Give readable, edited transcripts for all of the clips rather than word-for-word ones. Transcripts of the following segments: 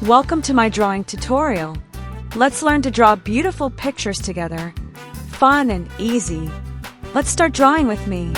Welcome to my drawing tutorial. Let's learn to draw beautiful pictures together. Fun and easy. Let's start drawing with me.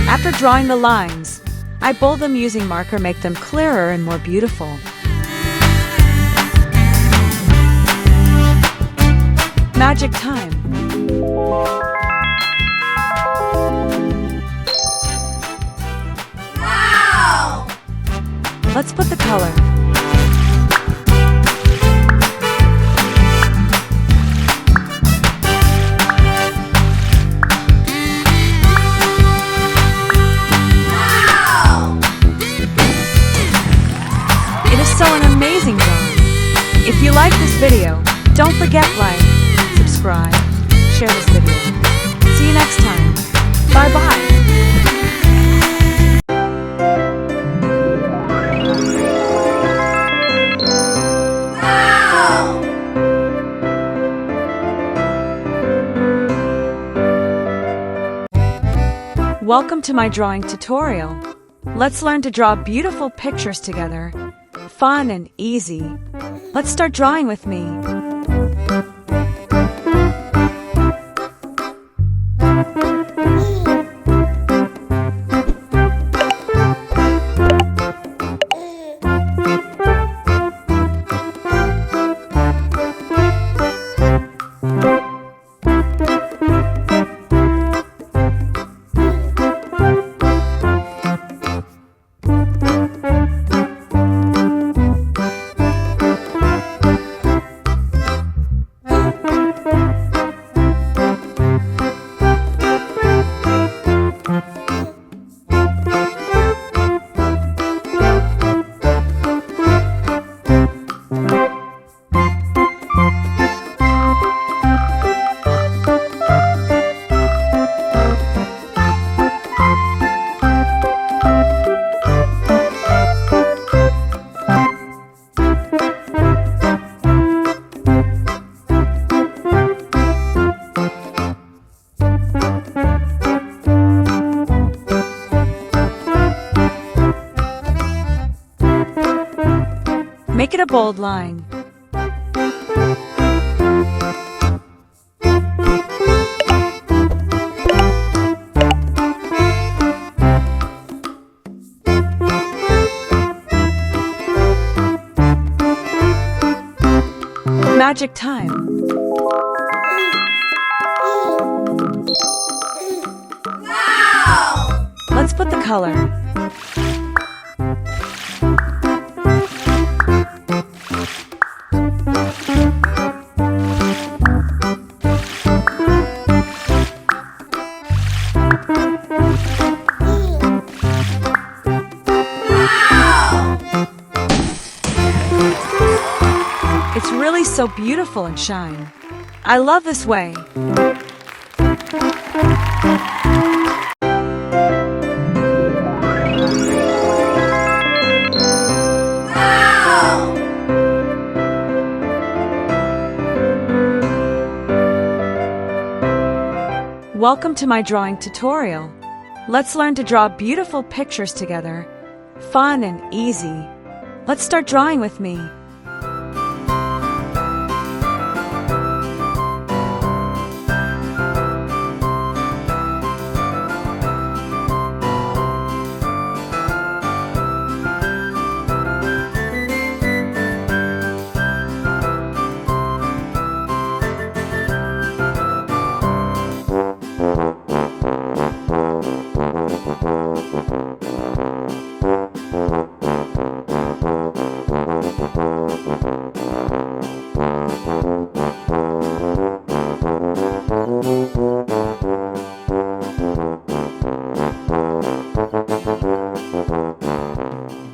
After drawing the lines, I bold them using marker, make them clearer and more beautiful. Magic time. Wow! Let's put the color. So an amazing drawing. If you like this video, don't forget like, subscribe, share this video. See you next time. Bye bye. Wow! Welcome to my drawing tutorial. Let's learn to draw beautiful pictures together. Fun and easy. Let's start drawing with me. Make it a bold line. Magic time. Wow! Let's put the color. It's really so beautiful and shine. I love this way. Wow! Welcome to my drawing tutorial. Let's learn to draw beautiful pictures together. Fun and easy. Let's start drawing with me.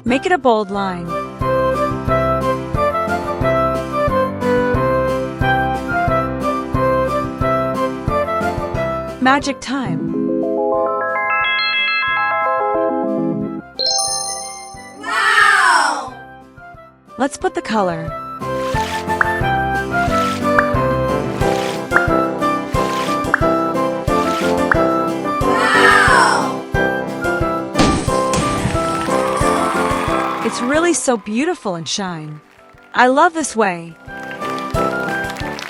Make it a bold line. Magic time. Wow! Let's put the color. Wow! It's really so beautiful and shine. I love this way.